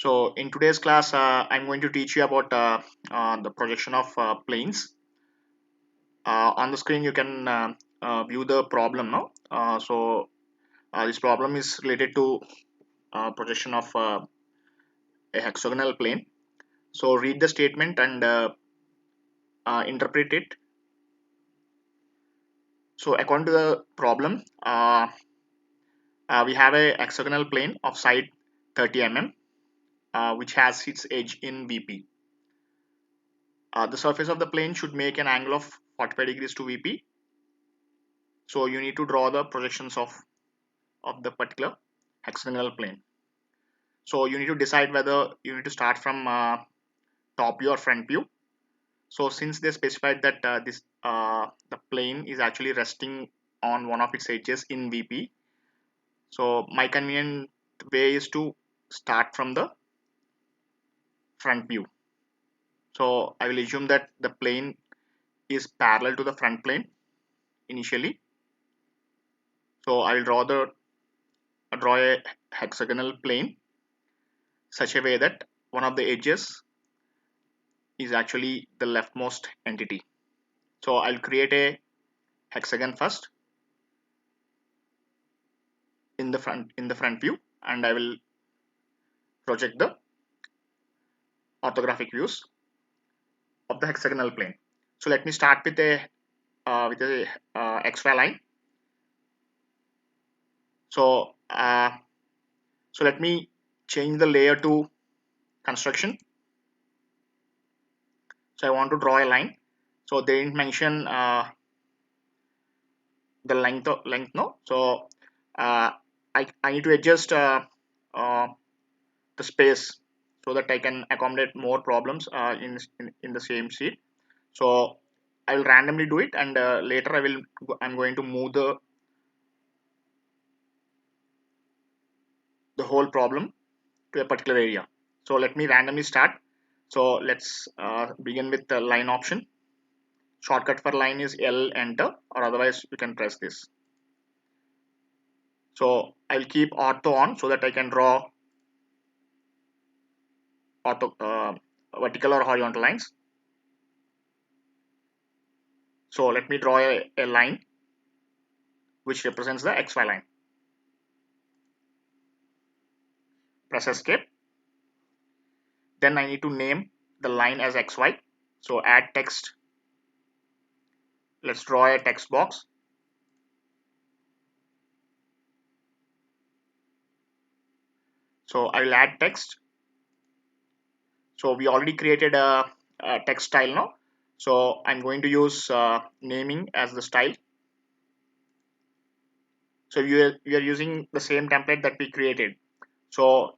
So in today's class, I'm going to teach you about the projection of planes. On the screen, you can view the problem now. This problem is related to projection of a hexagonal plane. So read the statement and interpret it. So according to the problem, we have a hexagonal plane of side 30 mm, which has its edge in VP. The surface of the plane should make an angle of 45 degrees to VP. So you need to draw the projections of the particular hexagonal plane. So you need to decide whether you need to start from top view or front view. So since they specified that the plane is actually resting on one of its edges in VP, so my convenient way is to start from the front view. So I will assume that the plane is parallel to the front plane initially. So I will draw a hexagonal plane such a way that one of the edges is actually the leftmost entity. So I'll create a hexagon first in the front view, and I will project the orthographic views of the hexagonal plane. So let me start with a XY line. So so let me change the layer to construction. So I want to draw a line. So they didn't mention the length no. So uh, I need to adjust the space so that I can accommodate more problems in the same sheet. So I will randomly do it, and later I'm going to move the whole problem to a particular area. So let me randomly start. So let's begin with the line option. Shortcut for line is L enter, or otherwise you can press this. So I'll keep ortho on so that I can draw ortho vertical or horizontal lines. So let me draw a line which represents the XY line. Press escape. Then I need to name the line as XY. So add text. Let's draw a text box. So I will add text. So we already created a text style now. So I'm going to use naming as the style. So we are using the same template that we created. So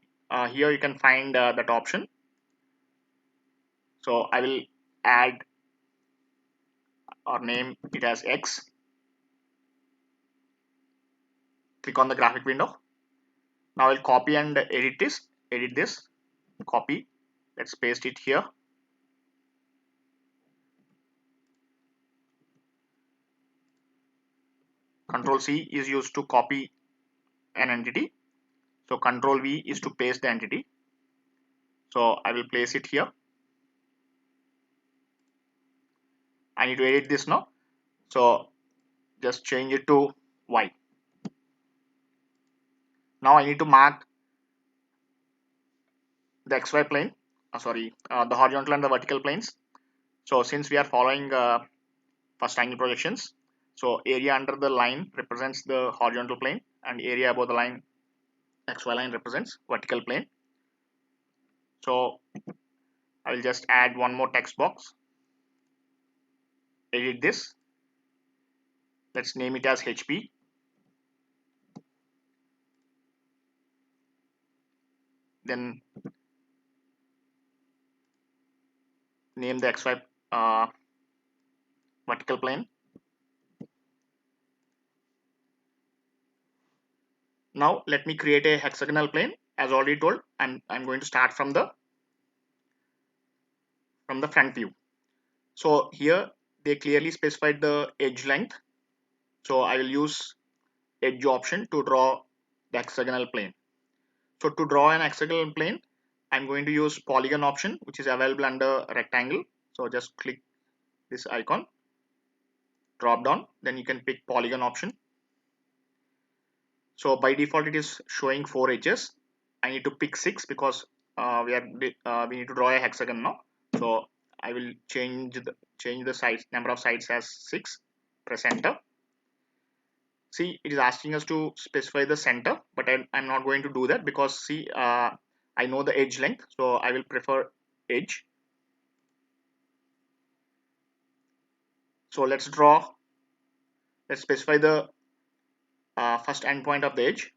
here you can find that option. So I will add or name it as X. Click on the graphic window. Now I'll copy and edit this. Copy. Let's paste it here. Control C is used to copy an entity. So Control V is to paste the entity. So I will place it here. I need to edit this now. So just change it to Y. Now I need to mark the XY plane. The horizontal and the vertical planes. So since we are following first angle projections, so area under the line represents the horizontal plane, and area above the line XY line represents vertical plane. So I will just add one more text box. Edit this. Let's name it as HP. Then name the XY vertical plane. Now let me create a hexagonal plane. As already told, I'm going to start from the front view. So here they clearly specified the edge length. So I will use edge option to draw the hexagonal plane. So to draw an hexagonal plane, I'm going to use polygon option, which is available under rectangle. So just click this icon, drop down, then you can pick polygon option. So by default it is showing 4 edges. I need to pick 6 because we need to draw a hexagon now. So I will change the size, number of sides as 6. Press enter. See, it is asking us to specify the center, but I'm not going to do that because see, I know the edge length, so I will prefer edge. So let's specify the first endpoint of the edge.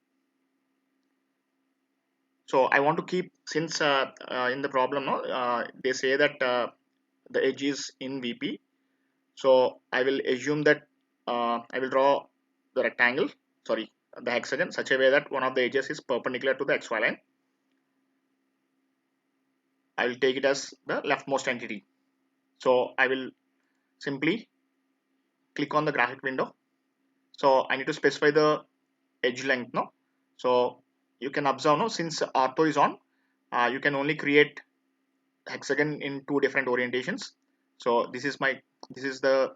So I want to keep, since in the problem no, they say that the edge is in VP. So I will assume that I will draw the rectangle, sorry, the hexagon, such a way that one of the edges is perpendicular to the XY line. I will take it as the leftmost entity. So I will simply click on the graphic window. So I need to specify the edge length, no? So you can observe, no, since ortho is on, you can only create hexagon in 2 different orientations. So this is the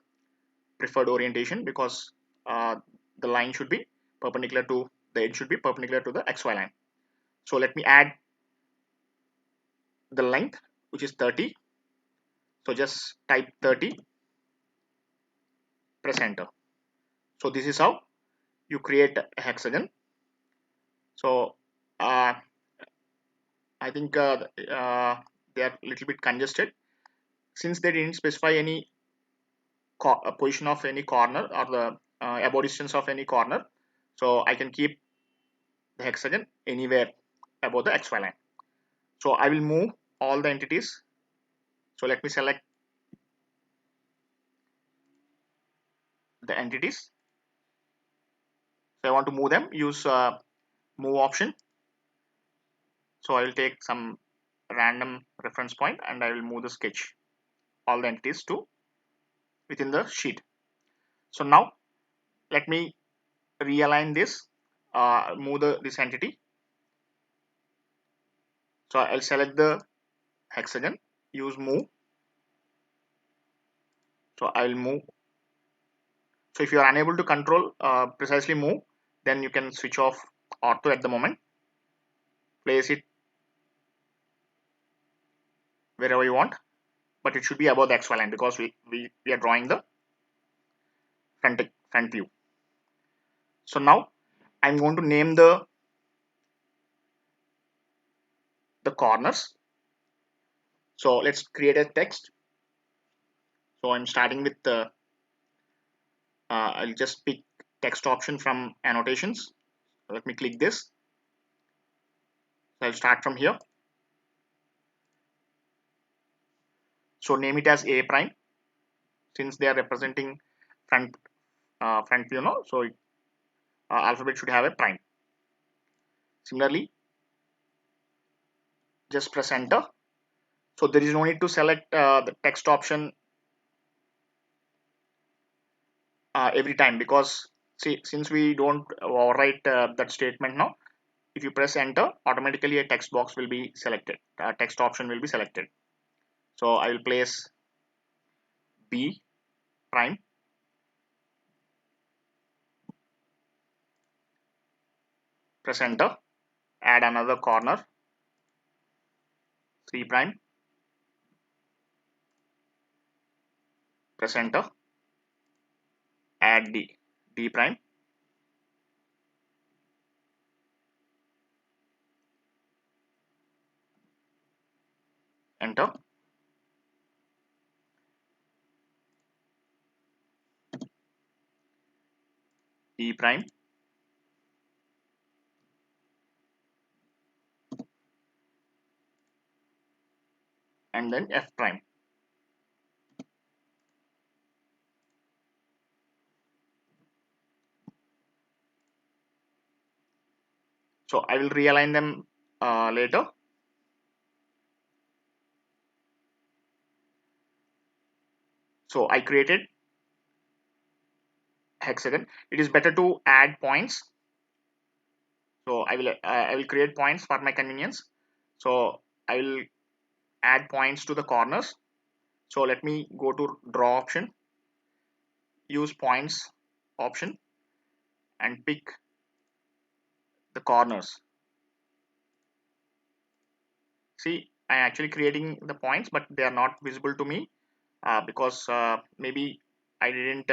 preferred orientation because the line should be perpendicular to the edge should be perpendicular to the XY line. So let me add the length, which is 30. So just type 30, press enter. So this is how you create a hexagon. So I think they are a little bit congested since they didn't specify any position of any corner or the above distance of any corner. So I can keep the hexagon anywhere above the XY line. So I will move all the entities. So let me select the entities. So I want to move them, use move option. So I will take some random reference point and I will move the sketch, all the entities to within the sheet. So now let me realign this, move this entity. So I'll select the hexagon, use move. So I will move. So if you are unable to control precisely move, then you can switch off ortho at the moment. Place it wherever you want, but it should be above the XY line because we are drawing the front view. So now I'm going to name the corners. So let's create a text. So I'm starting with the I'll just pick text option from annotations. Let me click this. So I'll start from here. So name it as A prime since they are representing front view, no? So alphabet should have a prime. Similarly, just press enter. So there is no need to select the text option every time because see, since we don't overwrite that statement now, if you press enter, automatically a text box will be selected, text option will be selected. So I will place B prime, press enter, add another corner, C prime, press enter, add D prime, enter, E prime, and then F prime. So I will realign them later. So I created hexagon. It is better to add points. So I will create points for my convenience. So I will add points to the corners. So let me go to draw option, use points option, and pick the corners. See, I am actually creating the points, but they are not visible to me because maybe I didn't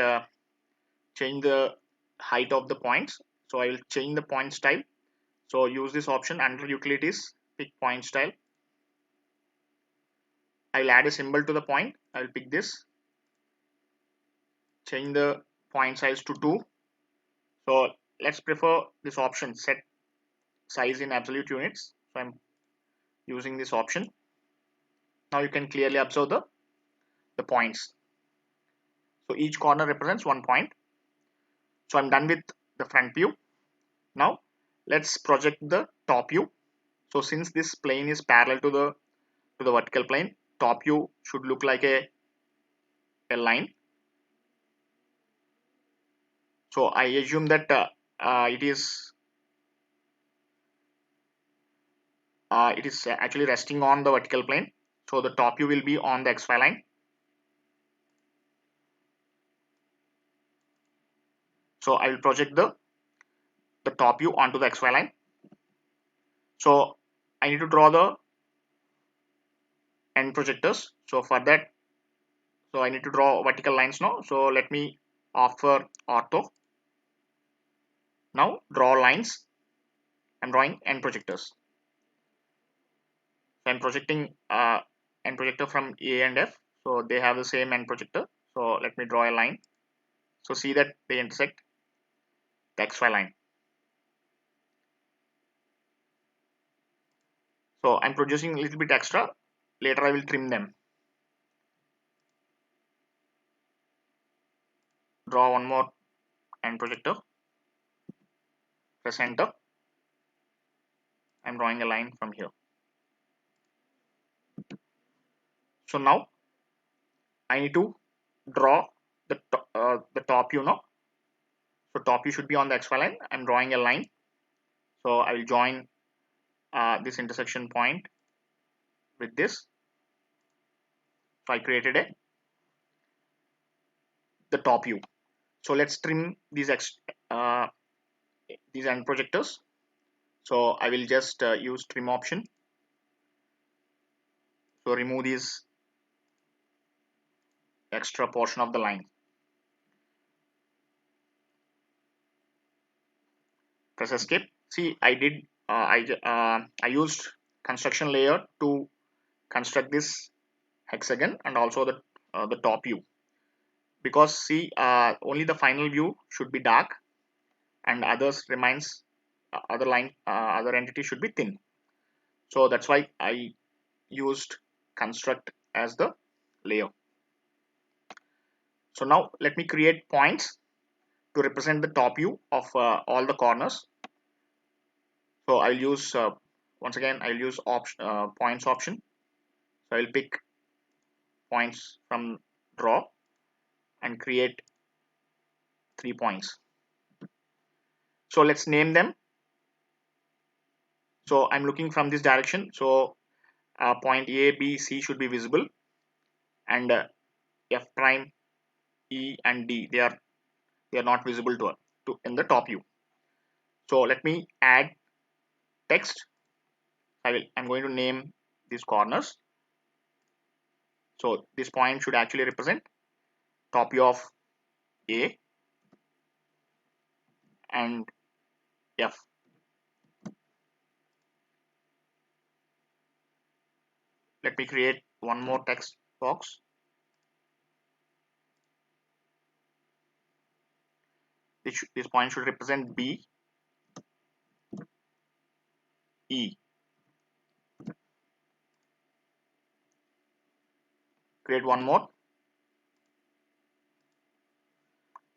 change the height of the points. So I will change the point style. So use this option under utilities, pick point style. I will add a symbol to the point. I will pick this, change the point size to 2. So let's prefer this option, set size in absolute units. So I'm using this option. Now you can clearly observe the points. So each corner represents 1 point. So I'm done with the front view. Now let's project the top view. So since this plane is parallel to the vertical plane, top view should look like a line. So I assume that it is actually resting on the vertical plane. So the top view will be on the XY line. So I will project the top view onto the XY line. So I need to draw the end projectors. So for that, so I need to draw vertical lines now. So let me opt for ortho. Now draw lines. I'm drawing end projectors. So I'm projecting end projector from A and F. So they have the same end projector. So let me draw a line. So see that they intersect the XY line. So I'm producing a little bit extra. Later I will trim them. Draw one more end projector. Press enter. I'm drawing a line from here. So now I need to draw the top view now. So top view should be on the XY line. I'm drawing a line. So I will join this intersection point with this. So I created the top view. So let's trim these end projectors. So I will just use trim option. So remove these extra portion of the line. Press escape. See, I used construction layer to construct this hexagon and also the top view, because see only the final view should be dark and others remains other entity should be thin. So that's why I used construct as the layer. So now let me create points to represent the top view of all the corners. So I'll use once again I'll use points option. So I'll pick points from draw and create 3 points. So let's name them. So I'm looking from this direction. So point A, B, C should be visible, and F prime, E, and D they are not visible to in the top view. So let me add text. I'm going to name these corners. So this point should actually represent top view of A and F. Let me create one more text box. This point should represent B, E. Create one more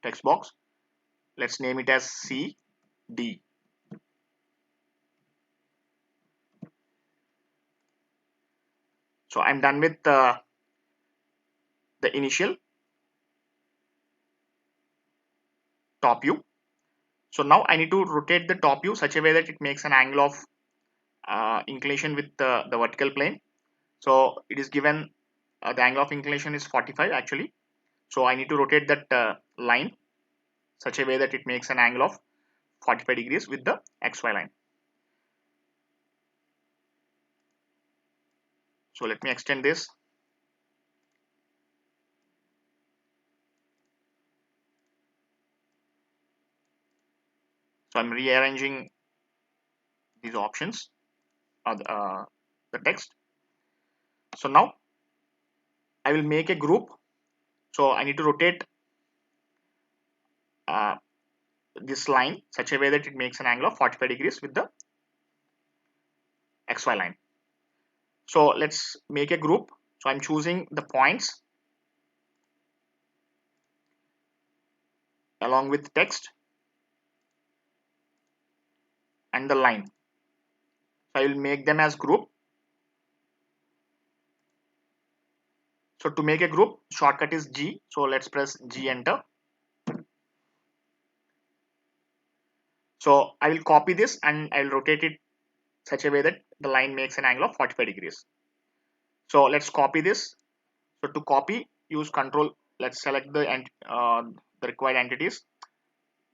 text box. Let's name it as C, D. So I'm done with the initial top view. So now I need to rotate the top view such a way that it makes an angle of inclination with the vertical plane. So it is given the angle of inclination is 45 actually. So I need to rotate that line such a way that it makes an angle of 45 degrees with the XY line. So let me extend this. So I'm rearranging these options, the text. So now I will make a group. So I need to rotate uh, this line such a way that it makes an angle of 45 degrees with the XY line. So let's make a group. So I'm choosing the points along with text and the line. So I will make them as group. So to make a group, shortcut is G. So let's press G, enter. So I will copy this and I will rotate it such a way that the line makes an angle of 45 degrees. So let's copy this. So to copy, use Control. Let's select the required entities.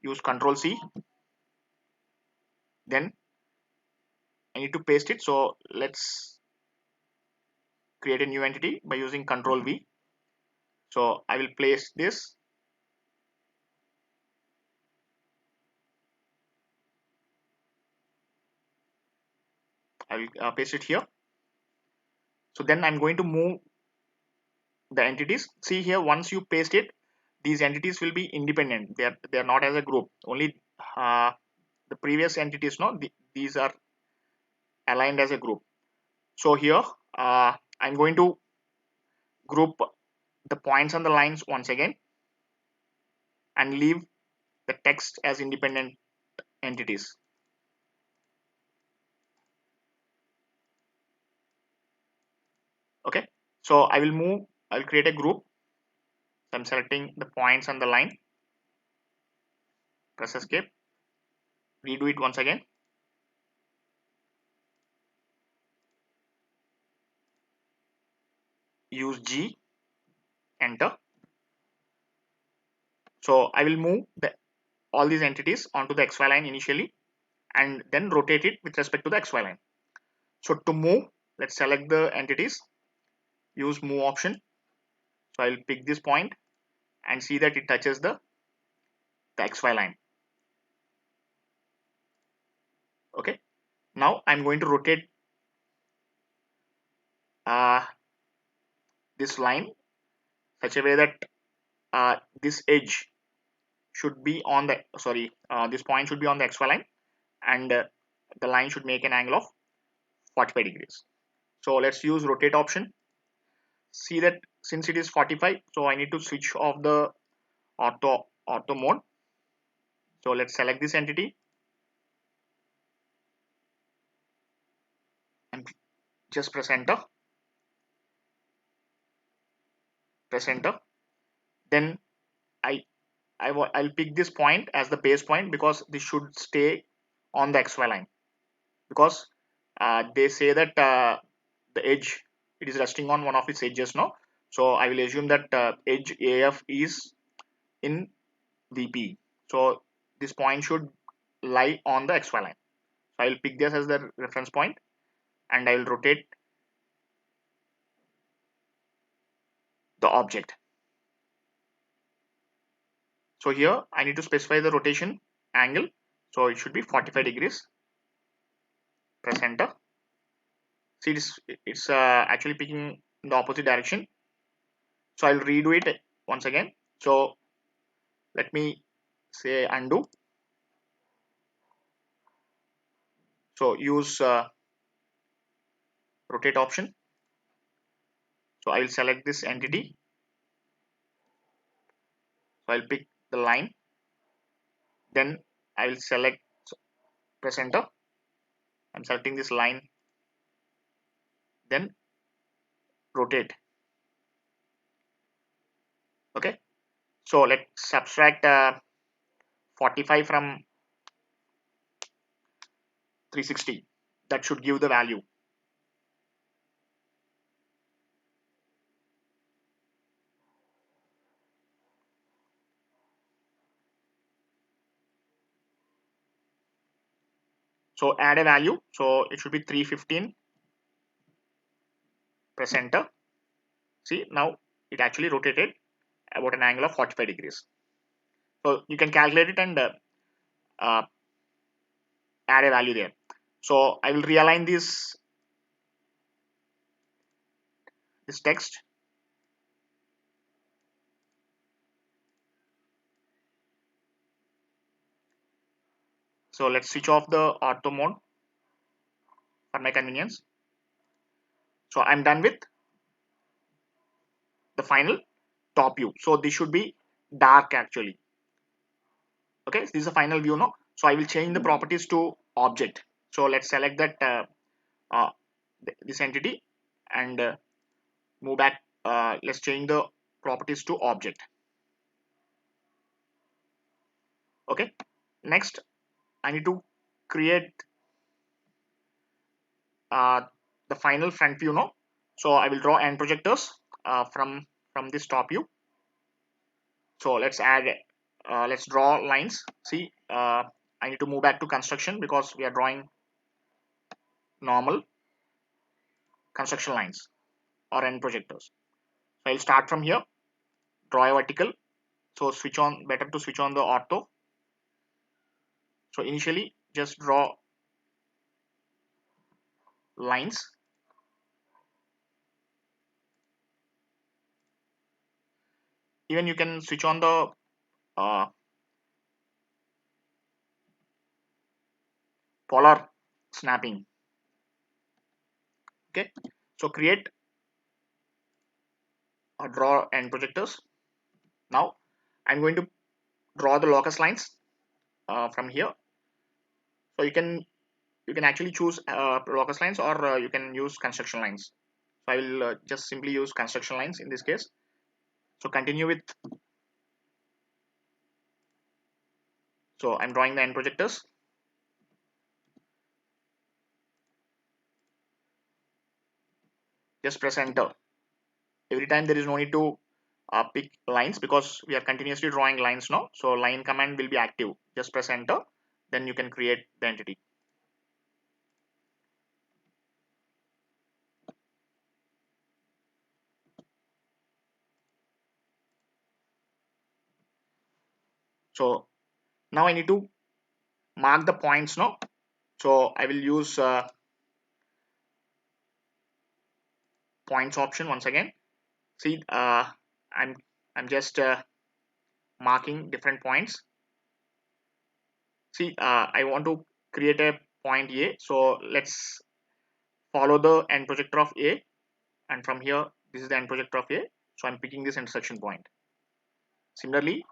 Use Control C. Then I need to paste it. So let's create a new entity by using Control V. So I will place this. I will paste it here. So then I'm going to move the entities. See here, once you paste it, these entities will be independent. They are not as a group. Only the previous entities, no, these are aligned as a group. So here I'm going to group the points and the lines once again and leave the text as independent entities. Okay, so I'll create a group. So I'm selecting the points and the line, press escape, redo it once again. Use G, enter. So I will move all these entities onto the XY line initially and then rotate it with respect to the XY line. So to move, let's select the entities, use move option. So I'll pick this point and see that it touches the XY line. Okay, now I'm going to rotate this line such a way that this edge should be on the this point should be on the XY line and the line should make an angle of 45 degrees. So let's use rotate option. See that since it is 45, so I need to switch off the auto mode. So let's select this entity and just press enter. Press enter. Then I'll pick this point as the base point because this should stay on the XY line, because they say that the edge, it is resting on one of its edges now. So I will assume that edge AF is in VP. So this point should lie on the XY line. So I will pick this as the reference point and I will rotate the object. So here I need to specify the rotation angle. So it should be 45 degrees. Press enter. See, it's actually picking in the opposite direction. So I'll redo it once again. So let me say undo. So use rotate option. So I will select this entity. So I'll pick the line. Then I will select, press enter. I'm selecting this line. Then rotate. Okay. So let's subtract 45 from 360. that should give the value. So add a value. So it should be 315. Press enter. See, now it actually rotated about an angle of 45 degrees. So you can calculate it and uh, add a value there. So I will realign this text. So let's switch off the ortho mode for my convenience. So I'm done with the final top view. So this should be dark actually. Okay, this is the final view now. So I will change the properties to object. So let's select that uh, this entity and move back. Let's change the properties to object. Okay, next I need to create uh, the final front view now. So I will draw end projectors from this top view. So let's draw lines. See, I need to move back to construction because we are drawing normal construction lines or end projectors. So I'll start from here, draw a vertical. So better to switch on the ortho. So initially just draw lines. Even you can switch on the uh, polar snapping. Okay, so create or draw end projectors. Now I'm going to draw the locus lines from here. So you can actually choose locus lines or you can use construction lines. So I will just simply use construction lines in this case. So continue with. So I'm drawing the end projectors. Just press enter. Every time there is no need to pick lines because we are continuously drawing lines now. So line command will be active. Just press enter. Then you can create the entity. So now I need to mark the points now. So I will use points option once again. See, I'm I'm just marking different points. See, I want to create a point A. So let's follow the end projector of A, and from here this is the end projector of A. So I'm picking this intersection point. Similarly,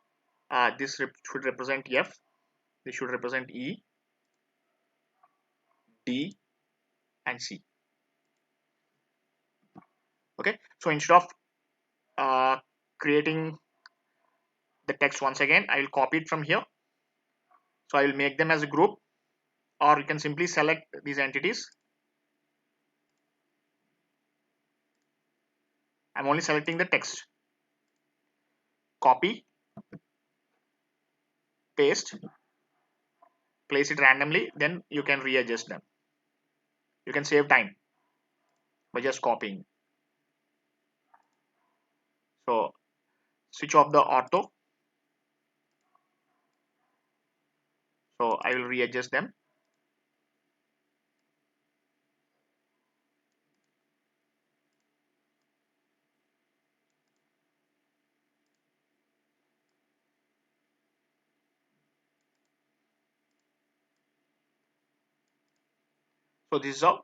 this should represent F. This should represent E, D, and C. Okay. So instead of uh, creating the text once again, I will copy it from here. So I will make them as a group, or you can simply select these entities. I'm only selecting the text. Copy, paste, place it randomly, then you can readjust them. You can save time by just copying. So switch off the ortho. So I will readjust them. So this is how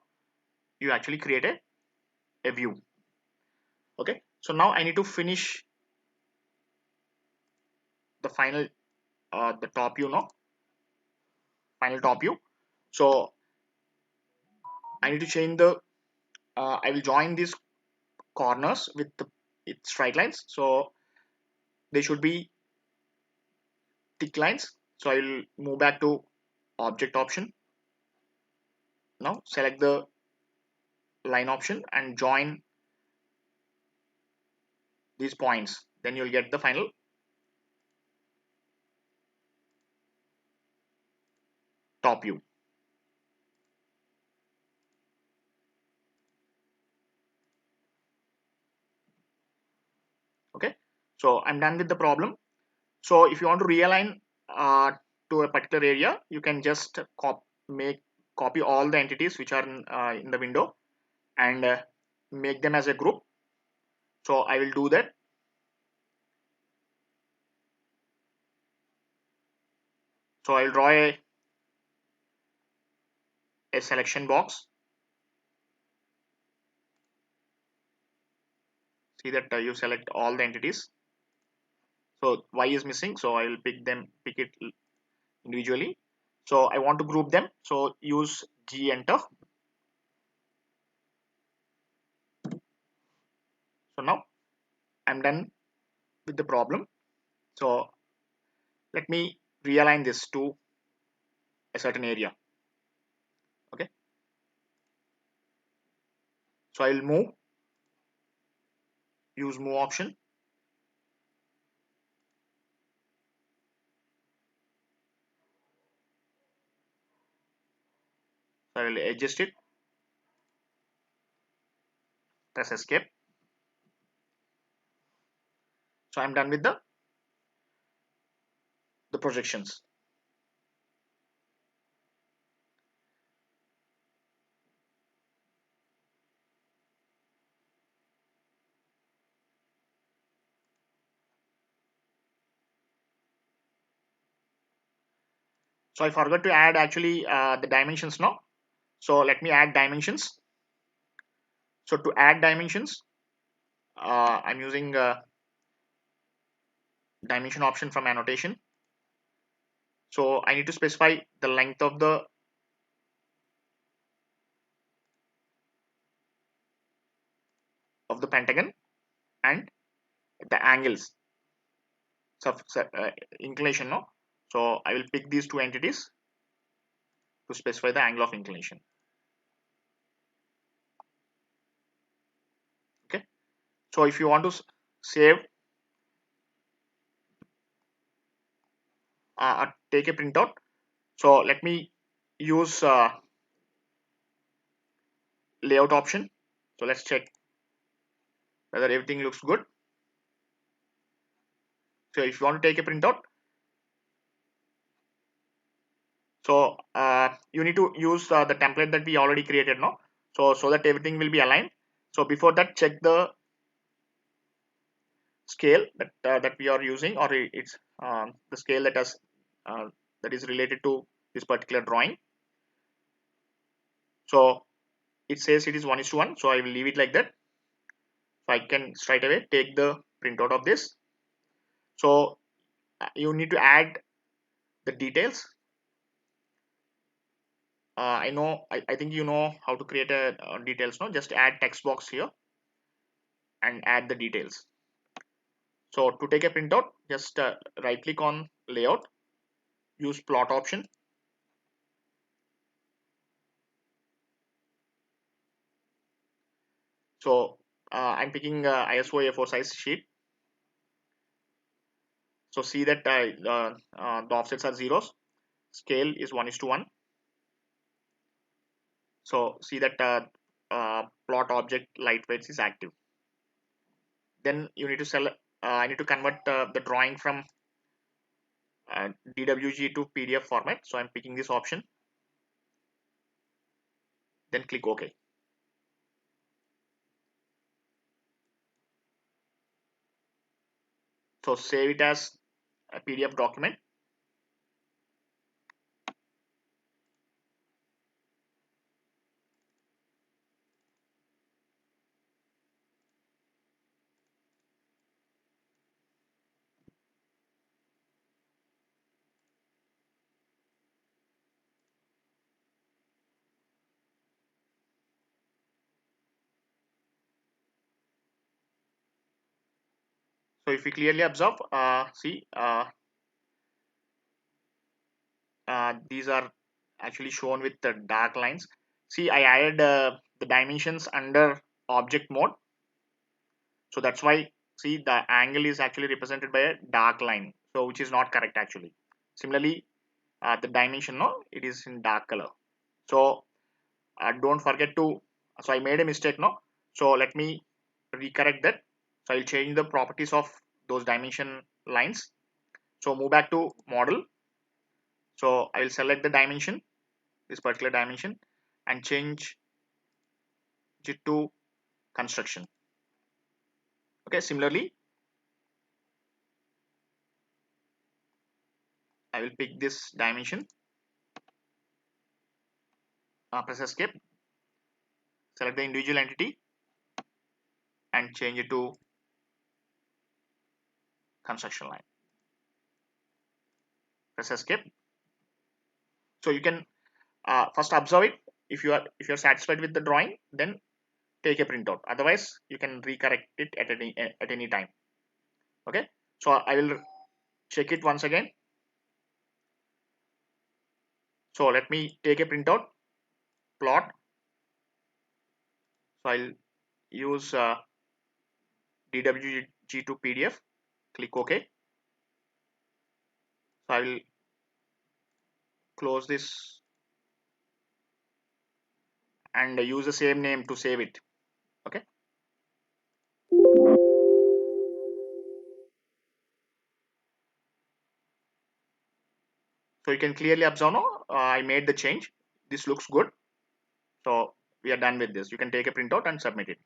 you actually create a view. Okay. So now I need to finish the final the top view now. Final top view. So I need to change the I will join these corners with its straight lines. So they should be thick lines. So I will move back to object option. Now select the line option and join these points, then you'll get the final top view. Okay, so I'm done with the problem. So if you want to realign to a particular area, you can just copy all the entities which are in the window and make them as a group. So I will do that. So I'll draw a selection box. See that you select all the entities. So Y is missing, so I will pick it individually. So I want to group them, so use G enter. So now I'm done with the problem. So let me realign this to a certain area. Okay, so I will use move option. So I will adjust it, press escape. So I'm done with the projections. So I forgot to add actually the dimensions now. So let me add dimensions. So to add dimensions, I'm using dimension option from annotation. So I need to specify the length of the pentagon and the angles inclination. No, so I will pick these two entities to specify the angle of inclination. Okay, so if you want to save, take a printout. So let me use layout option. So let's check whether everything looks good. So if you want to take a printout, so you need to use the template that we already created now. So that everything will be aligned. So before that, check the scale that we are using, or it's the scale uh, that is related to this particular drawing. So it says it is 1:1, so I will leave it like that. So I can straight away take the printout of this. So you need to add the details. I think you know how to create a details. No, just add text box here and add the details. So to take a printout, just right click on layout, use plot option. So I'm picking ISO A4 size sheet. So see that the offsets are zeros. Scale is 1:1. So see that plot object lightweights is active. Then you need to I need to convert the drawing from DWG to PDF format. So I'm picking this option. Then click OK. So save it as a PDF document. So if we clearly observe, see these are actually shown with the dark lines. See, I added the dimensions under object mode. So that's why, see, the angle is actually represented by a dark line. So which is not correct actually. Similarly, the dimension, no, it is in dark color. So don't forget to, so I made a mistake, no. So let me recorrect that. So I'll change the properties of those dimension lines. So move back to model. So I will select the dimension, this particular dimension, and change it to construction. Okay, similarly, I will pick this dimension, press escape, select the individual entity and change it to construction line. Press escape. So you can first observe it. If you're satisfied with the drawing, then take a printout. Otherwise, you can recorrect it at any time. Okay. So I will check it once again. So let me take a printout, plot. So I'll use DWG to PDF. Click OK. So I will close this and use the same name to save it. Okay. So you can clearly observe now, I made the change. This looks good. So we are done with this. You can take a printout and submit it.